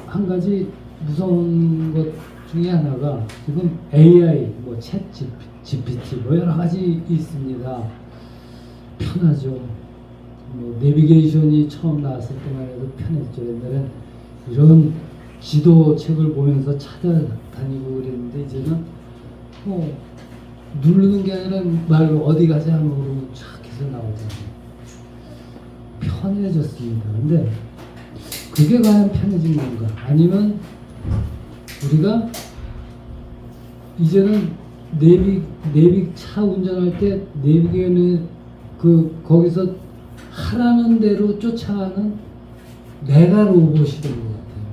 한 가지 무서운 것 중에 하나가 지금 AI, 뭐 챗 GPT, 뭐 여러 가지 있습니다. 편하죠. 뭐 내비게이션이 처음 나왔을 때만 해도 편했죠. 옛날엔 이런 지도책을 보면서 찾아다니고 그랬는데 이제는 뭐 누르는 게 아니라 말로 어디 가자 모르고 촥 해서 나오잖아요. 편해졌습니다. 근데 그게 과연 편해진 건가? 아니면 우리가 이제는 내비 차 운전할 때 내비게이션은 거기서 하라는 대로 쫓아가는 내가 로봇이 된 것 같아요.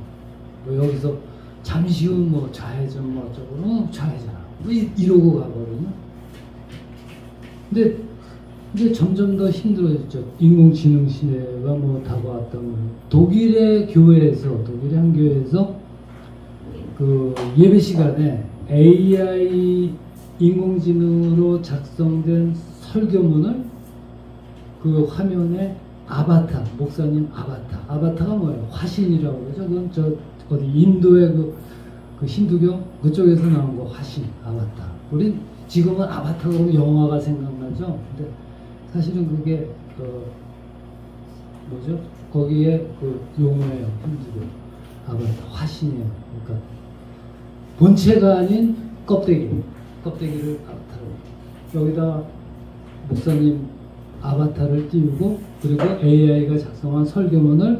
뭐 여기서 잠시 후 뭐 좌회전 뭐 어쩌고 좌회전 뭐 이러고 가거든요. 근데 이제 점점 더 힘들어졌죠. 인공지능 시대가 뭐 다가왔던 거예요. 독일의 한 교회에서 그 예배 시간에 AI 인공지능으로 작성된 설교문을 그 화면에 아바타, 목사님 아바타가 뭐예요? 화신이라고 그러죠. 그건 저 어디 인도의 그 힌두교 그쪽에서 나온 거 화신, 아바타. 우린 지금은 아바타가 영화가 생각나죠. 근데 사실은 그게 뭐죠? 거기에 그 용어예요. 힌두교 아바타, 화신이에요. 그러니까 본체가 아닌 껍데기를 아바타로 여기다 목사님 아바타를 띄우고 그리고 AI가 작성한 설교문으로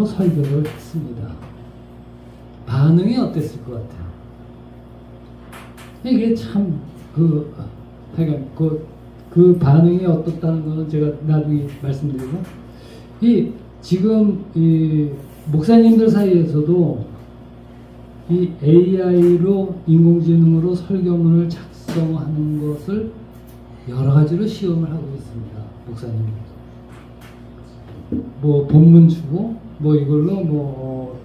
설교를 했습니다. 반응이 어땠을 것 같아요? 이게 참 그 반응이 어떻다는 거는 제가 나중에 말씀드리고 지금 이 목사님들 사이에서도 이 AI로 인공지능으로 설교문을 작성하는 것을 여러 가지로 시험을 하고 있습니다. 목사님들. 뭐 본문 주고 뭐 이걸로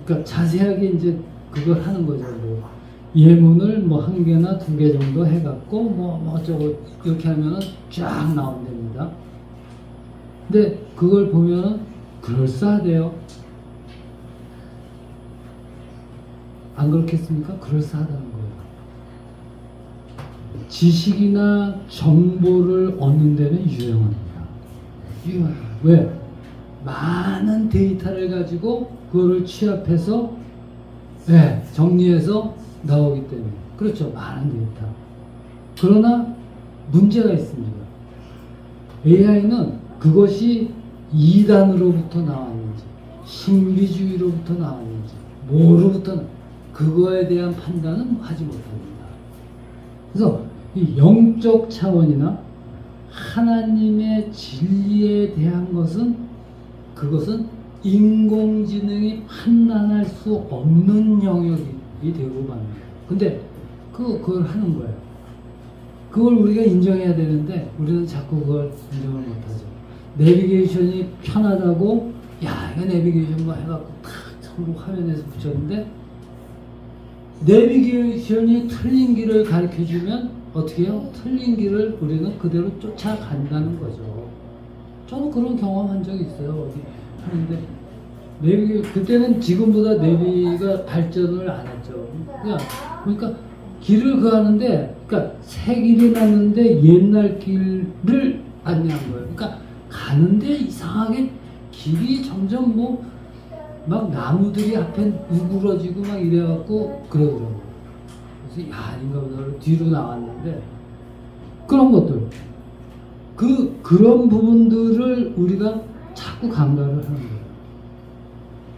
그러니까 자세하게 이제 그걸 하는 거죠. 뭐 예문을 뭐 1개나 2개 정도 해갖고 뭐 어쩌고 이렇게 하면은 쫙 나온답니다. 근데 그걸 보면은 그럴싸하대요. 안 그렇겠습니까? 그럴싸하다는 거예요. 지식이나 정보를 얻는 데는 유용합니다. 왜? 많은 데이터를 가지고 그거를 취합해서 정리해서 나오기 때문에. 그렇죠. 많은 데이터. 그러나 문제가 있습니다. AI는 그것이 이단으로부터 나왔는지 신비주의로부터 나왔는지 뭐로부터 그거에 대한 판단은 하지 못합니다. 그래서 이 영적 차원이나 하나님의 진리에 대한 그것은 인공지능이 판단할 수 없는 영역이 되고 맙니다. 근데 그걸 하는 거예요. 그걸 우리가 인정해야 되는데 우리는 자꾸 그걸 인정을 못하죠. 내비게이션이 편하다고 이거 내비게이션 뭐 해갖고 탁 서로 화면에서 붙였는데 내비게이션이 틀린 길을 가르쳐주면 어떻게 해요? 틀린 길을 우리는 그대로 쫓아간다는 거죠. 저는 그런 경험한 적이 있어요. 어디 하는데 그때는 지금보다 내비가 발전을 안 했죠. 그러니까 길을 가는데 그러니까 새 길이 났는데 옛날 길을 안내한 거예요. 그러니까 가는데 이상하게 길이 점점 막 나무들이 앞에 우그러지고 막 이래갖고 그러더라고요. 그래서 아닌가 보다 뒤로 나왔는데 그런 것들 그런 부분들을 우리가 자꾸 감각을 하는 거예요.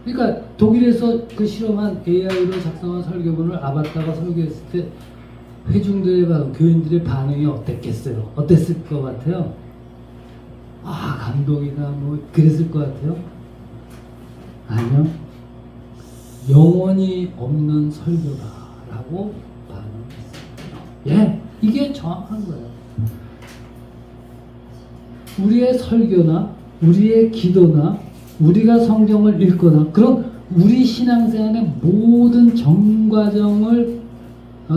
그러니까 독일에서 그 실험한 AI로 작성한 설교문을 아바타가 설교했을 때 회중들의 교인들의 반응이 어땠겠어요? 어땠을 것 같아요? 감동이나 뭐 그랬을 것 같아요? 아니요. 영혼이 없는 설교다라고 반응했어요. 이게 정확한 거예요. 우리의 설교나 우리의 기도나 우리가 성경을 읽거나 그런 우리 신앙생활의 모든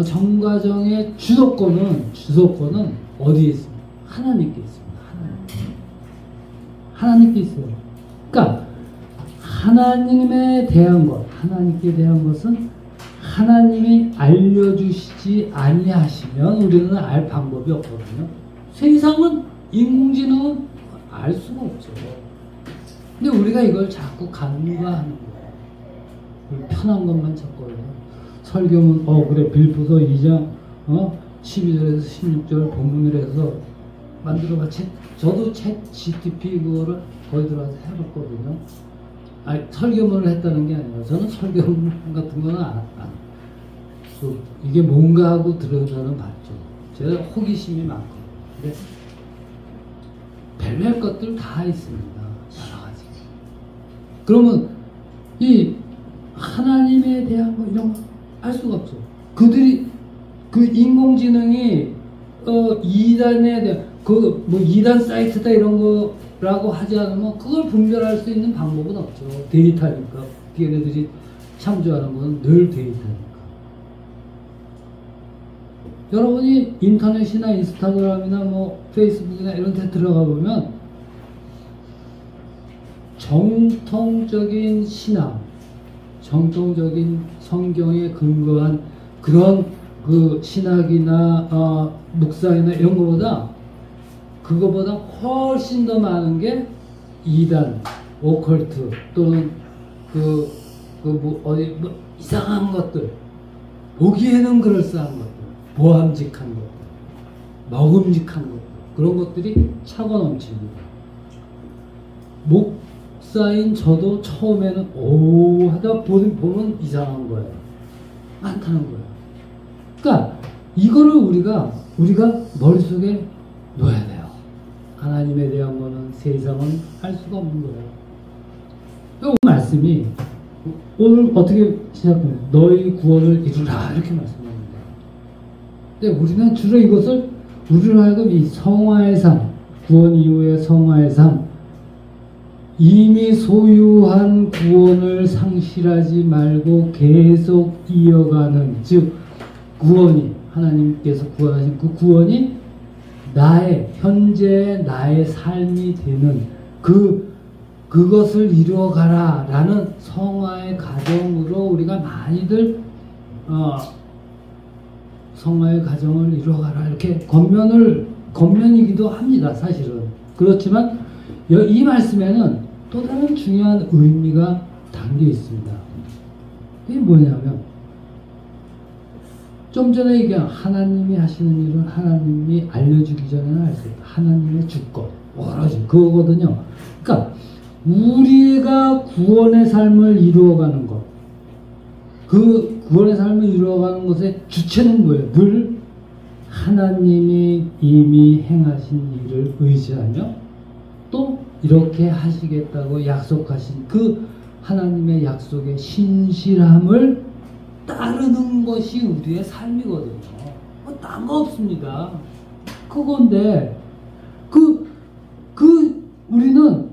정과정의 주도권은 어디에 있습니까? 하나님께 있습니다. 하나님께 있어요. 그러니까 하나님에 대한 것, 하나님께 대한 것은 하나님이 알려주시지 아니하시면 우리는 알 방법이 없거든요. 세상은 인공지능은 알 수가 없죠. 근데 우리가 이걸 자꾸 간과하는 거예요. 편한 것만 찾거든요. 설교문 그래 빌보서 2장 12절에서 16절 본문을 해서 만들어봤지. 저도 챗 GTP 그거를 거기 들어가서 해봤거든요. 아니, 설교문을 했다는 게 아니라 저는 설교문 같은 거는 이게 뭔가 하고 들어서는 봤죠. 제가 호기심이 많거든요. 근데 별별 것들 다 있습니다. 여러 가지. 그러면 이 하나님에 대한 거 이런 거 알 수가 없어. 그들이 그 인공지능이 2단에 대한 그 뭐 2단 사이트다 이런 거라고 하지 않으면 그걸 분별할 수 있는 방법은 없죠. 데이터니까. 걔네들이 참조하는 건 늘 데이터니까. 여러분이 인터넷이나 인스타그램이나 뭐 페이스북이나 이런 데 들어가 보면 정통적인 신앙, 정통적인 성경에 근거한 그런 그 신학이나 묵상이나 이런 거보다 그거보다 훨씬 더 많은 게 이단, 오컬트 또는 어디 뭐 이상한 것들, 보기에는 그럴싸한 것들, 보암직한 것들, 먹음직한 것들, 그런 것들이 차고 넘칩니다. 목사인 저도 처음에는 오 하다 보면 이상한 거예요. 많다는 거예요. 그러니까 이거를 우리가 머릿속에 놓아야 돼요. 하나님에 대한 거는 세상은 알 수가 없는 거예요. 이 말씀이 오늘 어떻게 시작해요? 너희 구원을 이루라 이렇게 말씀합니다. 근데 우리는 주로 이것을 우리로 하여금 이 성화의 삶, 구원 이후의 성화의 삶, 이미 소유한 구원을 상실하지 말고 계속 이어가는, 즉 구원이 하나님께서 구원하신 그 구원이 현재 나의 삶이 되는 그것을 이루어가라 라는 성화의 과정으로 우리가 많이들 성화의 과정을 이루어가라 이렇게 겉면이기도 합니다. 사실은. 그렇지만 이 말씀에는 또 다른 중요한 의미가 담겨 있습니다. 그게 뭐냐면 좀 전에 얘기한 하나님이 하시는 일은 하나님이 알려주기 전에는 알 수 있다. 하나님의 주권, 오로지 그거거든요. 그러니까 우리가 구원의 삶을 이루어가는 것, 그 구원의 삶을 이루어가는 것의 주체는 뭐예요? 늘 하나님이 이미 행하신 일을 의지하며 또 이렇게 하시겠다고 약속하신 그 하나님의 약속의 신실함을 따르는 것이 우리의 삶이거든요. 딴 거 없습니다. 그건데 우리는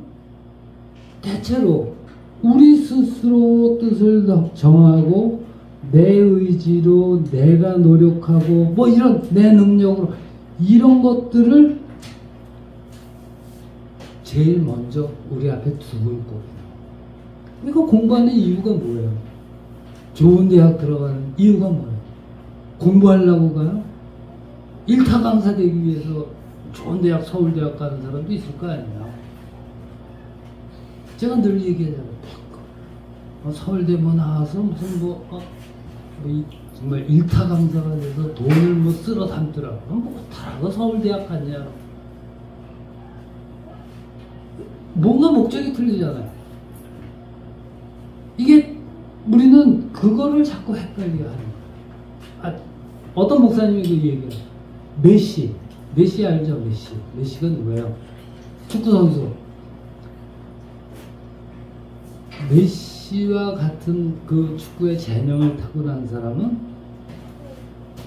대체로 우리 스스로 뜻을 정하고 내 의지로 내가 노력하고 뭐 이런 내 능력으로 이런 것들을 제일 먼저 우리 앞에 두고 있거든요. 이거 공부하는 이유가 뭐예요? 좋은 대학 들어가는 이유가 뭐예요? 공부하려고 가요? 일타 강사 되기 위해서 좋은 대학, 서울대학 가는 사람도 있을 거 아니에요? 제가 늘 얘기하잖아요. 서울대 뭐 나와서 무슨 정말 일타 강사가 돼서 돈을 쓸어 담더라고. 못하라고 서울대학 갔냐? 뭔가 목적이 틀리잖아요. 이게 우리는 그거를 자꾸 헷갈리게 하는 거예요. 어떤 목사님이 그 얘기해요. 메시 알죠? 메시가 누구예요? 축구선수. 메시와 같은 그 축구의 재능을 타고난 사람은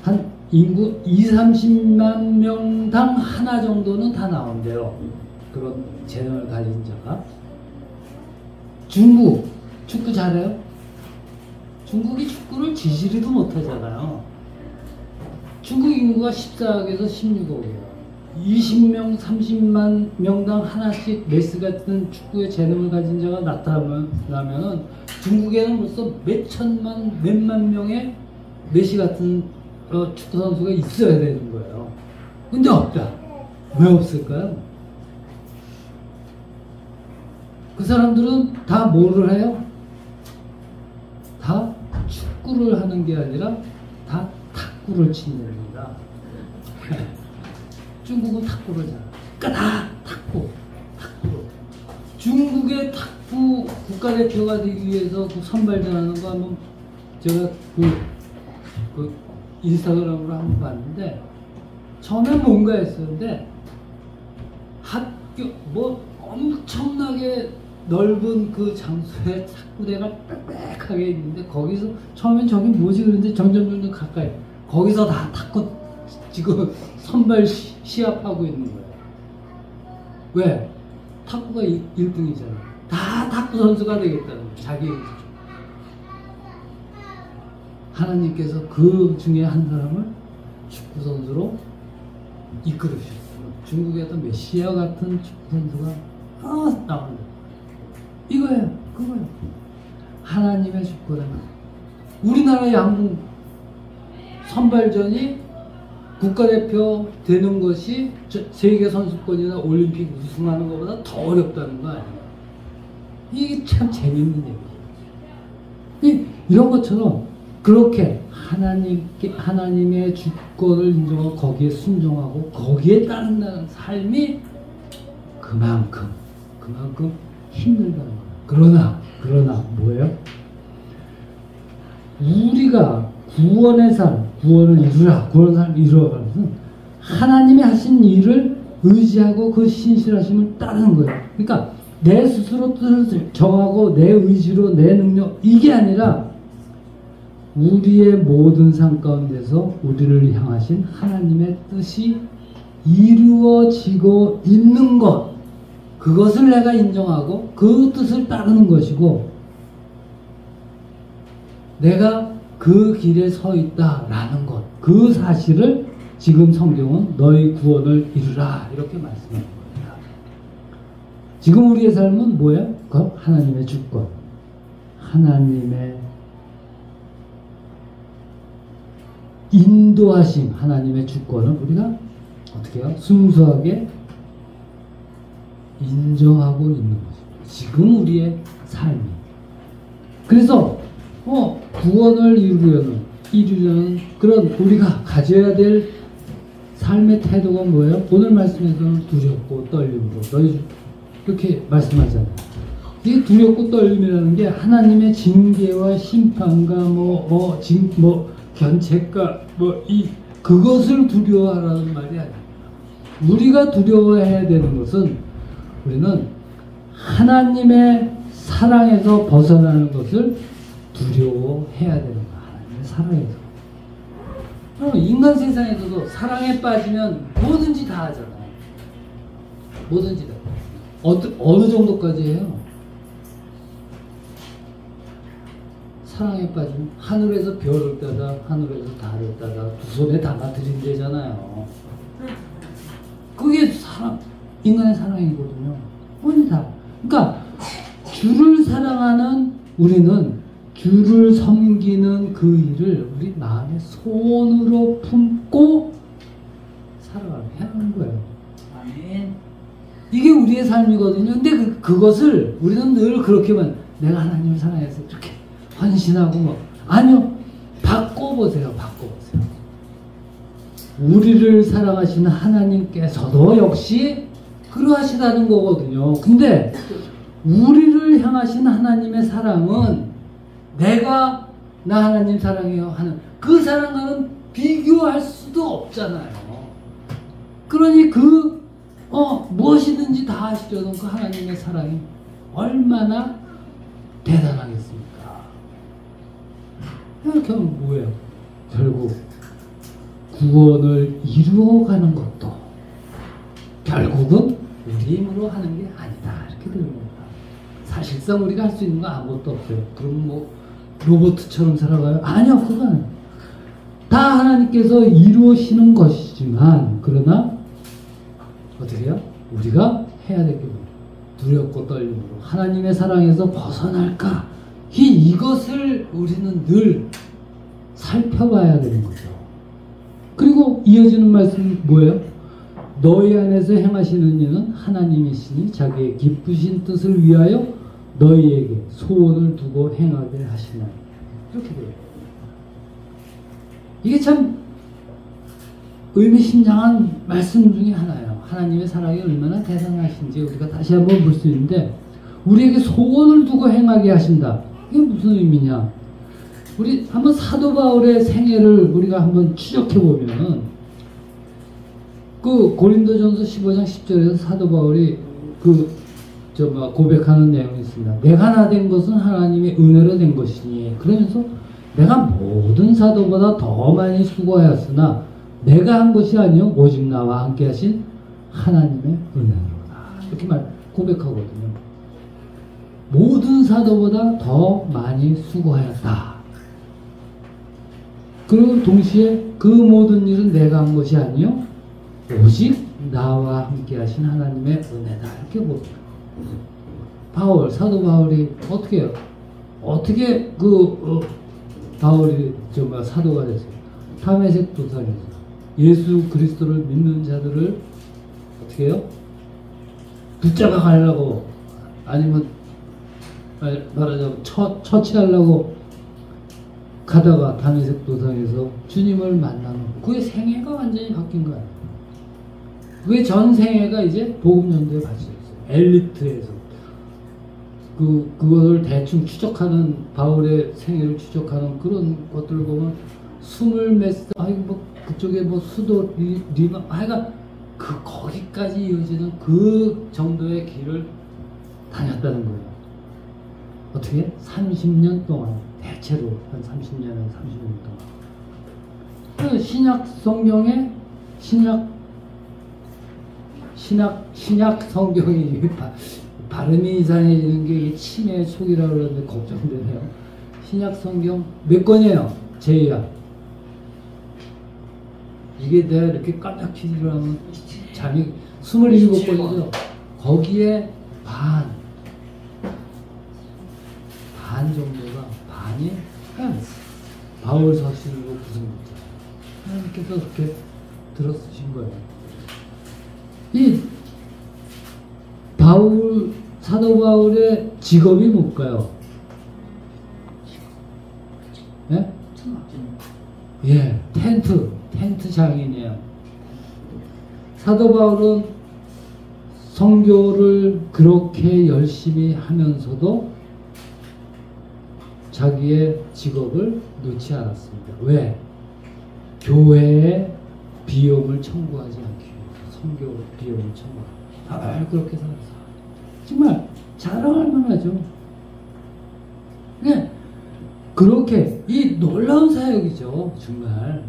한 인구 20-30만 명당 하나 정도는 다 나온대요. 그런 재능을 가진 자가. 중국 축구 잘해요? 중국이 축구를 지지리도 못하잖아요. 중국 인구가 14억에서 16억이에요. 20명, 30만 명당 하나씩 메시 같은 축구의 재능을 가진 자가 나타나면은 중국에는 벌써 몇 천만, 몇만 명의 메시 같은 축구 선수가 있어야 되는 거예요. 근데 없다. 왜 없을까요? 그 사람들은 다 뭐를 해요? 다 축구를 하는 게 아니라 다 탁구를 친답니다. 중국은 탁구를 잘해요. 그러니까 다 탁구. 중국의 탁구 국가대표가 되기 위해서 그 선발전하는 거 한번 제가 그 인스타그램으로 한번 봤는데 처음엔 뭔가 했었는데 학교 뭐 엄청나게 넓은 그 장소에 탁구대가 빽빽하게 있는데 거기서 처음엔 저기 뭐지 그런데 점점 가까이 거기서 다 탁구 지금 선발 시합하고 있는 거예요. 왜? 탁구가 1등이잖아. 다 탁구 선수가 되겠다는 거예요. 자기 의지. 하나님께서 그 중에 한 사람을 축구 선수로 이끌으셨어요. 중국에도 메시아 같은 축구 선수가 나온다. 이거예요. 그거예요. 하나님의 축구라는 우리나라 양궁 선발전이 국가대표 되는 것이 세계 선수권이나 올림픽 우승하는 것보다 더 어렵다는 거 아니에요. 이게 참 재밌는 얘기예요. 이런 것처럼 그렇게 하나님의 주권을 인정하고 거기에 순종하고 거기에 따른다는 삶이 그만큼 힘들다는 거예요. 그러나 뭐예요? 우리가 구원의 삶, 구원을 이루어가는 것은 하나님이 하신 일을 의지하고 그 신실하심을 따르는 거예요. 그러니까 내 스스로 뜻을 정하고 내 의지로 내 능력 이게 아니라 우리의 모든 삶 가운데서 우리를 향하신 하나님의 뜻이 이루어지고 있는 것 그것을 내가 인정하고 그 뜻을 따르는 것이고 내가 그 길에 서 있다라는 것 그 사실을 지금 성경은 너희 구원을 이루라 이렇게 말씀하는 겁니다. 지금 우리의 삶은 뭐예요? 그 하나님의 주권 하나님의 인도하심 하나님의 주권을 우리가 어떻게 해요? 순수하게 인정하고 있는 것입니다. 지금 우리의 삶이. 그래서 구원을 이루려는 그런 우리가 가져야 될 삶의 태도가 뭐예요? 오늘 말씀에서는 두렵고 떨림으로 너희 이렇게 말씀하잖아요. 이 두렵고 떨림이라는 게 하나님의 징계와 심판과 견책과 그것을 두려워하라는 말이 아닙니다. 우리가 두려워해야 되는 것은 우리는 하나님의 사랑에서 벗어나는 것을 두려워해야 되는 거야. 하나님의 사랑에서. 인간 세상에서도 사랑에 빠지면 뭐든지 다 하잖아요. 뭐든지 다. 어느 정도까지 해요? 사랑에 빠지면 하늘에서 별을 따다 하늘에서 달을 따다 두 손에 담아들인대잖아요. 그게 인간의 사랑이거든요. 뭐니 다. 그러니까 주를 사랑하는 우리는 주를 섬기는 그 일을 우리 마음의 손으로 품고 살아가야 하는 거예요. 아멘. 이게 우리의 삶이거든요. 근데 그것을 우리는 늘 그렇게만 내가 하나님을 사랑해서 이렇게 헌신하고 아니요. 바꿔보세요. 우리를 사랑하시는 하나님께서도 역시 그러하시다는 거거든요. 근데 우리를 향하신 하나님의 사랑은 내가 나 하나님 사랑해요 하는 그 사랑과는 비교할 수도 없잖아요. 그러니 무엇이든지 다 하시려던 그 하나님의 사랑이 얼마나 대단하겠습니까? 이렇게 하면 뭐예요? 결국 구원을 이루어가는 것도 결국은 우리 힘으로 하는 게 아니다. 이렇게 되는 겁니다. 사실상 우리가 할 수 있는 거 아무것도 없어요. 그럼 로봇처럼 살아가요? 아니요. 그건 다 하나님께서 이루시는 것이지만 그러나 어떻게 해요? 우리가 해야 될 게 뭐예요? 두렵고 떨림으로 하나님의 사랑에서 벗어날까? 이것을 우리는 늘 살펴봐야 되는 거죠. 그리고 이어지는 말씀이 뭐예요? 너희 안에서 행하시는 이는 하나님이시니 자기의 기쁘신 뜻을 위하여 너희에게 소원을 두고 행하게 하시나. 이렇게 돼요. 이게 참 의미심장한 말씀 중에 하나예요. 하나님의 사랑이 얼마나 대단하신지 우리가 다시 한번 볼 수 있는데, 우리에게 소원을 두고 행하게 하신다. 이게 무슨 의미냐? 우리 한번 사도 바울의 생애를 우리가 한번 추적해 보면, 그 고린도전서 15장 10절에서 사도 바울이 고백하는 내용이 있습니다. 내가 나된 것은 하나님의 은혜로 된 것이니, 그러면서 내가 모든 사도보다 더 많이 수고하였으나 내가 한 것이 아니요 오직 나와 함께 하신 하나님의 은혜로다. 이렇게 고백하거든요. 모든 사도보다 더 많이 수고하였다. 그리고 동시에 그 모든 일은 내가 한 것이 아니요 오직 나와 함께 하신 하나님의 은혜다. 이렇게 봅니다. 사도 바울이 어떻게 해요? 어떻게 바울이 사도가 됐어요? 다메섹 도상에서 예수 그리스도를 믿는 자들을 어떻게 해요? 붙잡아 가려고, 아니면 말하자면 처치하려고 가다가 다메섹 도상에서 주님을 만나는, 그의 생애가 완전히 바뀐 거야. 그의 전 생애가 이제 복음 전도에 바쳐있어요. 엘리트에서 그것을 대충 추적하는, 바울의 생애를 추적하는 그런 것들을 보면 20몇 살, 그쪽에 수도 리마, 하여간 거기까지 이어지는 그 정도의 길을 다녔다는 거예요. 어떻게? 30년 동안, 대체로 한 30년에서 30년 동안. 신약 성경에, 신약 성경이 발음이 이상해지는 게 치매의 촉이라고 그러는데 걱정되네요. 신약 성경 몇 권이에요? 제이야. 이게 내가 이렇게 깜짝치기를 하면 잠이 27권이죠. 거기에 반 정도가, 반이 바울 서신으로 구성됐죠. 하나님께서 그렇게 들어쓰신 거예요. 이 사도 바울의 직업이 뭘까요? 예? 예, 텐트 장인이에요. 사도 바울은 선교를 그렇게 열심히 하면서도 자기의 직업을 놓지 않았습니다. 왜? 교회에 비용을 청구하지 않기 위해서 선교 비용을 청구하고 그렇게 살았어요. 정말 자랑할 만하죠. 네, 그렇게 이 놀라운 사역이죠. 정말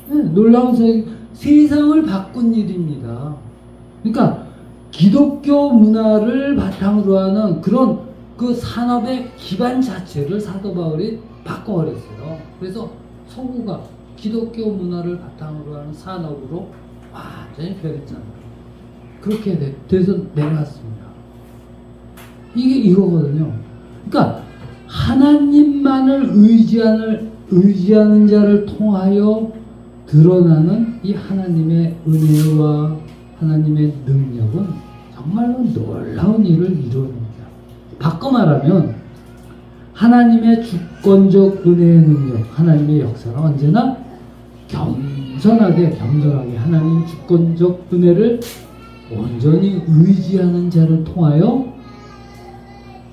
놀라운 사역, 세상을 바꾼 일입니다. 그러니까 기독교 문화를 바탕으로 하는 그런 그 산업의 기반 자체를 사도 바울이 바꿔버렸어요. 그래서 서구가 기독교 문화를 바탕으로 하는 산업으로 완전히 변했잖아요. 그렇게 돼서 내려왔습니다. 이게 이거거든요. 그러니까 하나님만을 의지하는 자를 통하여 드러나는 이 하나님의 은혜와 하나님의 능력은 정말로 놀라운 일을 이루어냅니다. 바꿔 말하면 하나님의 주권적 은혜의 능력, 하나님의 역사는 언제나 겸손하게 하나님 주권적 은혜를 온전히 의지하는 자를 통하여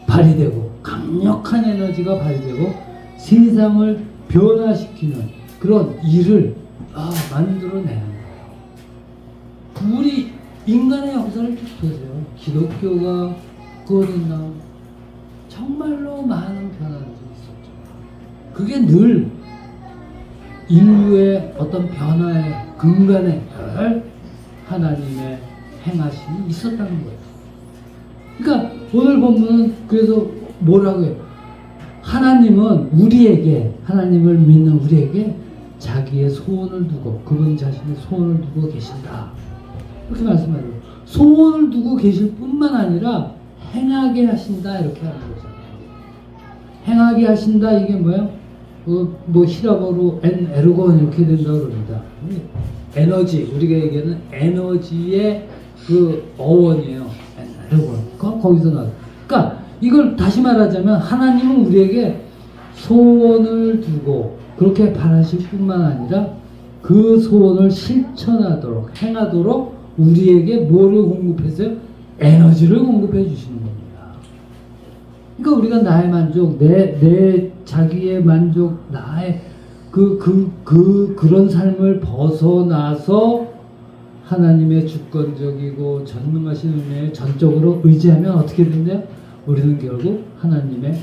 발휘되고, 강력한 에너지가 발휘되고 세상을 변화시키는 그런 일을 만들어내는 거예요. 우리 인간의 역사를 쭉 보세요. 기독교가 구원했나? 정말로 많은 변화들이 있었죠. 그게 늘 인류의 어떤 변화의 근간에 하나님의 행하심이 있었다는 거예요. 그러니까 오늘 본문은 그래서 뭐라고 해요? 하나님은 우리에게, 하나님을 믿는 우리에게 자기의 소원을 두고, 그분 자신의 소원을 두고 계신다. 이렇게 말씀하세요. 소원을 두고 계실 뿐만 아니라 행하게 하신다 이렇게 하는 거잖아요. 행하게 하신다 이게 뭐예요? 뭐 히라버로 에르곤 이렇게 된다고 그럽니다. 에너지, 우리가 얘기하는 에너지의 그 어원이에요. 에르곤. 거기서 나와요. 그러니까 이걸 다시 말하자면 하나님은 우리에게 소원을 두고 그렇게 바라실 뿐만 아니라 그 소원을 실천하도록 행하도록 우리에게 뭐를 공급해서요? 에너지를 공급해 주시는 겁니다. 그러니까 우리가 나의 만족, 내 자기의 만족, 나의 그런 삶을 벗어나서 하나님의 주권적이고 전능하신 은혜에 전적으로 의지하면 어떻게 된대요? 우리는 결국 하나님의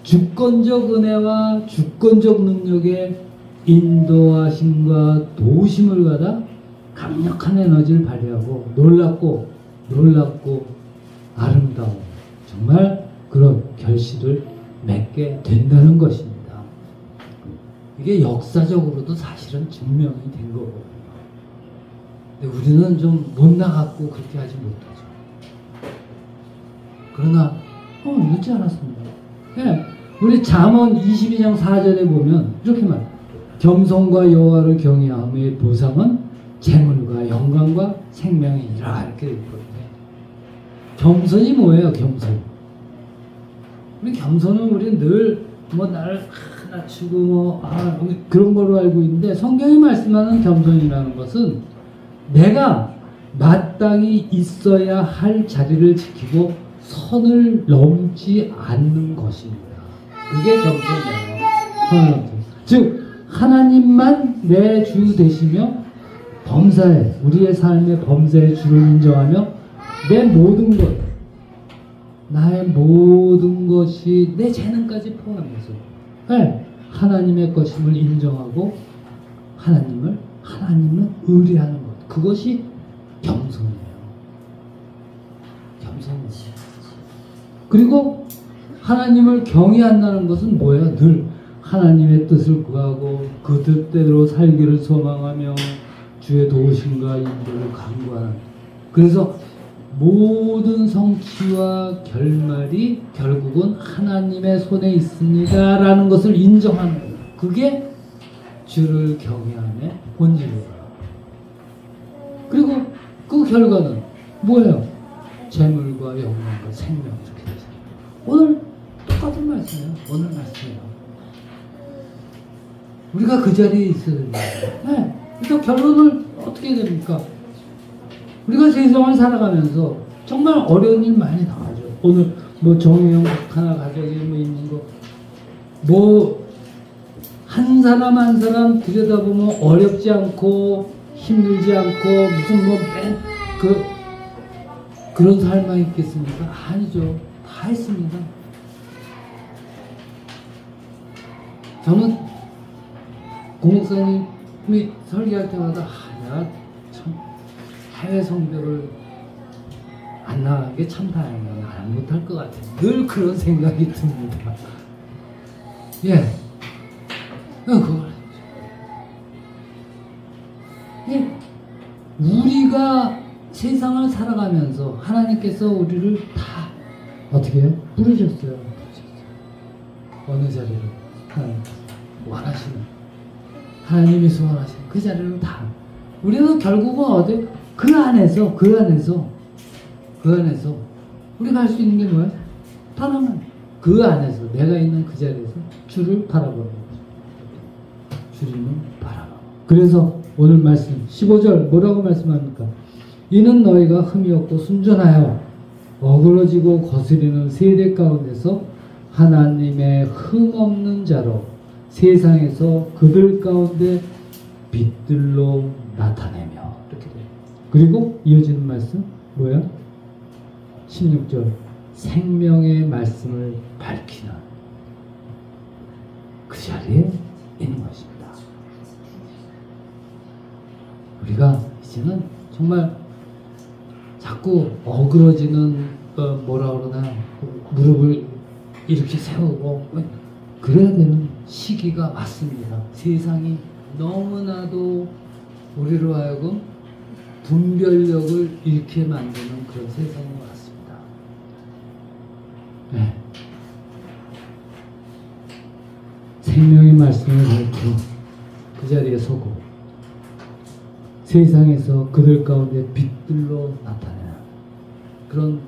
주권적 은혜와 주권적 능력의 인도하심과 도우심을 받아 강력한 에너지를 발휘하고 놀랍고 아름다운 정말 그런 결실을 맺게 된다는 것입니다. 이게 역사적으로도 사실은 증명이 된 거거든요. 근데 우리는 좀 못 나갔고 그렇게 하지 못하죠. 그러나 늦지 않았습니다. 예, 우리 잠언 22장 4절에 보면 이렇게 말 겸손과 여호와를 경외함의 보상은 재물과 영광과 생명이니라 이렇게 되어 있거든요. 겸손이 뭐예요? 겸손. 우리 겸손은 우리 늘 뭐 나를 낮추고 그런 걸로 알고 있는데 성경이 말씀하는 겸손이라는 것은 내가 마땅히 있어야 할 자리를 지키고 선을 넘지 않는 것입니다. 그게 겸손이에요. 즉 하나님만 내 주 되시며 범사에 우리의 삶의 범사의 주를 인정하며 내 모든 것 나의 모든 것이 내 재능까지 포함해서 하나님의 것임을 인정하고 하나님을 의뢰하는 것 그것이 겸손이에요. 겸손이에요. 그리고 하나님을 경외한다는 것은 뭐예요? 늘 하나님의 뜻을 구하고 그 뜻대로 살기를 소망하며 주의 도우심과 인도를 간구하는 그래서 모든 성취와 결말이 결국은 하나님의 손에 있습니다 라는 것을 인정하는 거예요. 그게 주를 경외함의 본질이에요. 그리고 그 결과는 뭐예요? 재물과 영광과 생명 이렇게 되죠. 오늘 똑같은 말씀이에요. 오늘 말씀이에요. 우리가 그 자리에 있어야 됩니다. 네. 그래서 결론을 어떻게 해야 됩니까? 우리가 세상을 살아가면서 정말 어려운 일 많이 나가죠. 오늘 뭐 정의형 하나 가족이 뭐 있는 거 뭐 한 사람 한 사람 들여다보면 어렵지 않고 힘들지 않고 무슨 뭐 그런 삶만 있겠습니까? 아니죠. 다 했습니다. 저는 고목사님이 설교할 때마다 내가 참 해외 성교를 안 나가는 게 참 다행이야. 안 못할 것 같아. 늘 그런 생각이 듭니다. 예. 그걸 예. 우리가 세상을 살아가면서 하나님께서 우리를 다 어떻게 해요? 부르셨어요. 어느 자리로 하나님 원하시는 하나님이 소원하시는 그 자리로 다 우리는 결국은 어디 그 안에서 우리가 할 수 있는 게 뭐야? 단 하나 그 안에서 내가 있는 그 자리에서 주를 바라보는 거죠. 주님은 바라봐. 그래서 오늘 말씀 15절 뭐라고 말씀합니까? 이는 너희가 흠이 없고 순전하여 어그러지고 거스리는 세대 가운데서 하나님의 흠 없는 자로 세상에서 그들 가운데 빛들로 나타내며 이렇게 돼요. 그리고 이어지는 말씀 뭐야? 16절 생명의 말씀을 밝히는 그 자리에 있는 것입니다. 우리가 이제는 정말 자꾸 어그러지는 뭐라 그러나 무릎을 이렇게 세우고 그래야 되는 시기가 왔습니다. 세상이 너무나도 우리로 하여금 분별력을 잃게 만드는 그런 세상인 것 같습니다. 네. 생명의 말씀을 가르쳐 그 자리에 서고 세상에서 그들 가운데 빛들로 나타내는 그런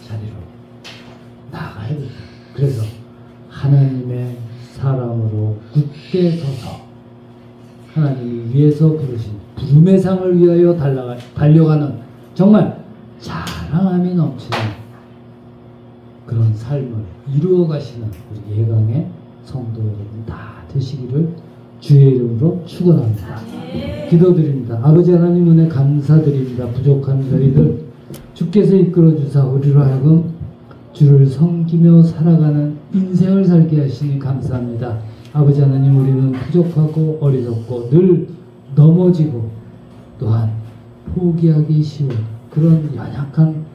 자리로 나아가야 됩니다. 그래서 하나님의 사람으로 굳게 서서 하나님이 위해서 부르신 부름의 상을 위하여 달려가는 정말 자랑함이 넘치는 그런 삶을 이루어 가시는 우리 예강의 성도 여러분 다 되시기를 주의 이름으로 축원합니다. 기도드립니다. 아버지 하나님 은혜 감사드립니다. 부족한 저희들 주께서 이끌어 주사 우리로 하여금 주를 섬기며 살아가는 인생을 살게 하시니 감사합니다. 아버지 하나님 우리는 부족하고 어리석고 늘 넘어지고 또한 포기하기 쉬운 그런 연약한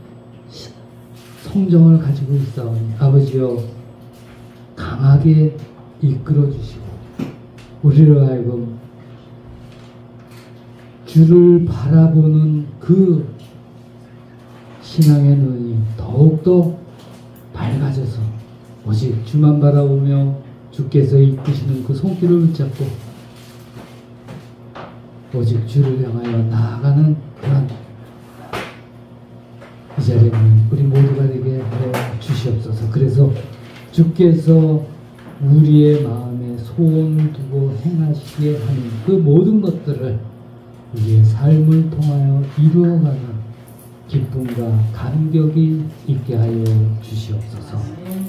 성정을 가지고 있사오니 아버지여 강하게 이끌어 주시고 우리로 하여금 주를 바라보는 그 신앙의 눈이 더욱더 밝아져서 오직 주만 바라보며 주께서 이끄시는 그 손길을 붙잡고 오직 주를 향하여 나아가는 그런 이 자리는 우리 모두가 되게 해 주시옵소서. 그래서 주께서 우리의 마음에 소원 두고 행하시게 하는 그 모든 것들을 우리의 삶을 통하여 이루어가는 기쁨과 감격이 있게 하여 주시옵소서.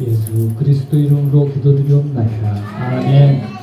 예수 그리스도 이름으로 기도드리옵나이다. 아멘.